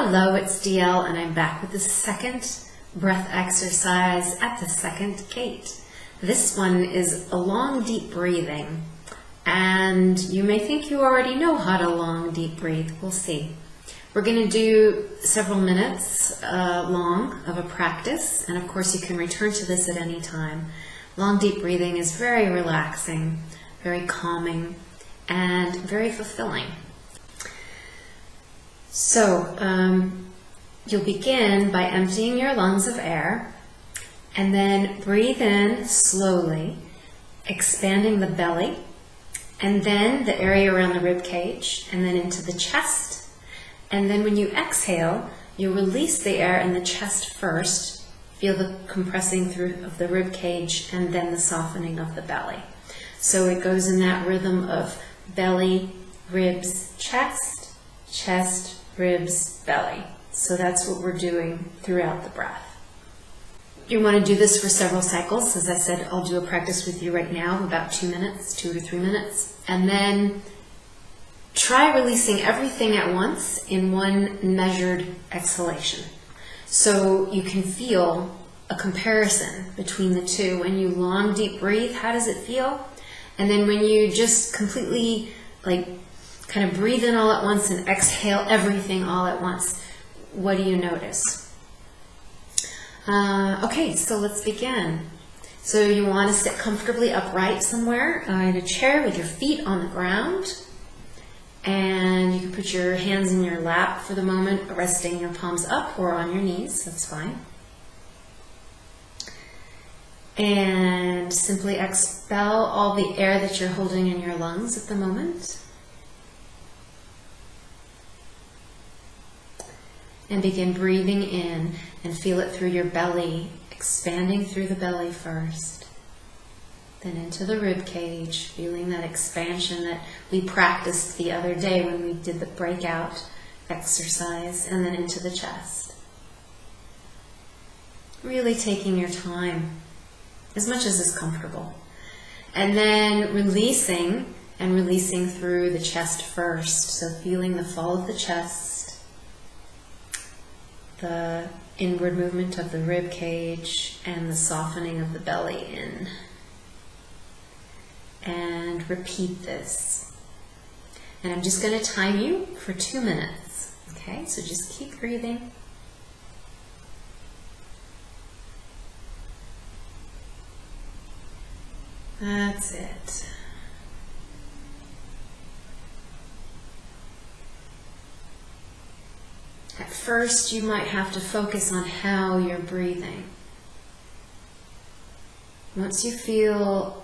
Hello, it's DL and I'm back with the second breath exercise at the second gate. This one is a long deep breathing, and you may think you already know how to long deep breathe. We'll see. We're going to do several minutes long of a practice, and of course you can return to this at any time. Long deep breathing is very relaxing, very calming, and very fulfilling. So you'll begin by emptying your lungs of air, and then breathe in slowly, expanding the belly, and then the area around the rib cage, and then into the chest. And then when you exhale, you release the air in the chest first, feel the compressing through of the rib cage, and then the softening of the belly. So it goes in that rhythm of belly, ribs, chest, chest, ribs, belly. So that's what we're doing throughout the breath. You want to do this for several cycles. As I said, I'll do a practice with you right now, about 2 minutes, 2 to 3 minutes. And then try releasing everything at once in one measured exhalation. So you can feel a comparison between the two. When you long, deep breathe, how does it feel? And then when you just completely kind of breathe in all at once and exhale everything all at once, what do you notice? Okay, so let's begin. So you want to sit comfortably upright somewhere in a chair with your feet on the ground. And you can put your hands in your lap for the moment, resting your palms up or on your knees, that's fine. And simply expel all the air that you're holding in your lungs at the moment. And begin breathing in and feel it through your belly, expanding through the belly first. Then into the rib cage, feeling that expansion that we practiced the other day when we did the breakout exercise, and then into the chest. Really taking your time, as much as is comfortable. And then releasing, and releasing through the chest first. So feeling the fall of the chest, the inward movement of the rib cage, and the softening of the belly in. And repeat this. And I'm just going to time you for 2 minutes. Okay, so just keep breathing. That's it. At first, you might have to focus on how you're breathing. Once you feel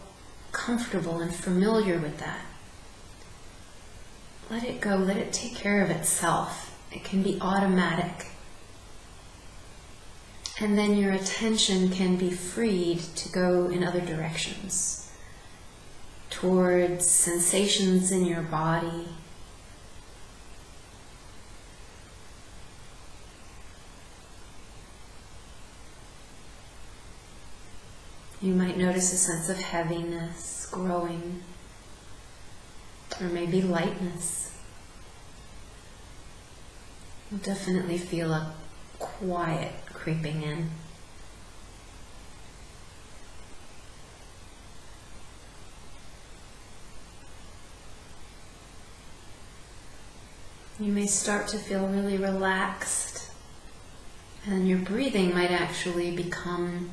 comfortable and familiar with that, let it go, let it take care of itself. It can be automatic. And then your attention can be freed to go in other directions, towards sensations in your body, you might notice a sense of heaviness growing, or maybe lightness. You'll definitely feel a quiet creeping in. You may start to feel really relaxed, and your breathing might actually become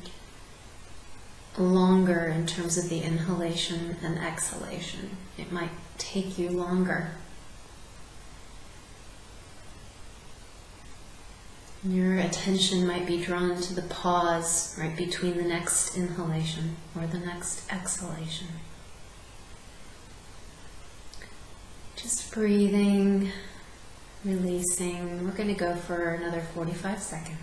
longer in terms of the inhalation and exhalation. It might take you longer. Your attention might be drawn to the pause right between the next inhalation or the next exhalation. Just breathing, releasing. We're going to go for another 45 seconds.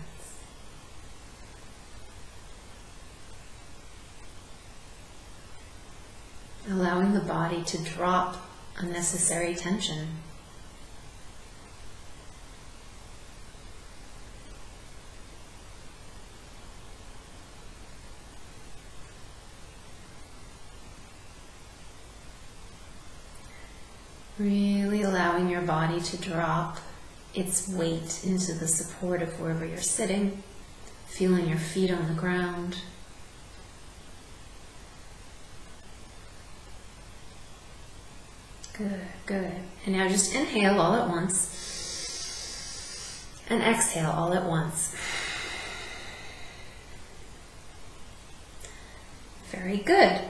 Allowing the body to drop unnecessary tension. Really allowing your body to drop its weight into the support of wherever you're sitting, feeling your feet on the ground. Good, good. And now just inhale all at once and exhale all at once. Very good.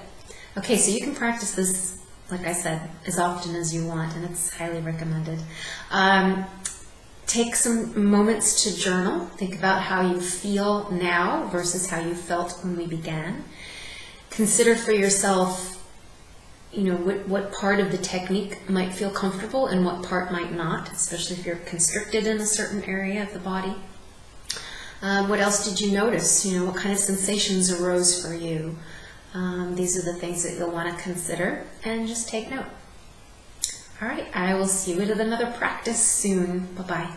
Okay, so you can practice this, like I said, as often as you want, and it's highly recommended. Take some moments to journal. Think about how you feel now versus how you felt when we began. Consider for yourself, what part of the technique might feel comfortable and what part might not, especially if you're constricted in a certain area of the body. What else did you notice? What kind of sensations arose for you? These are the things that you'll want to consider, and just take note. All right, I will see you with another practice soon. Bye-bye.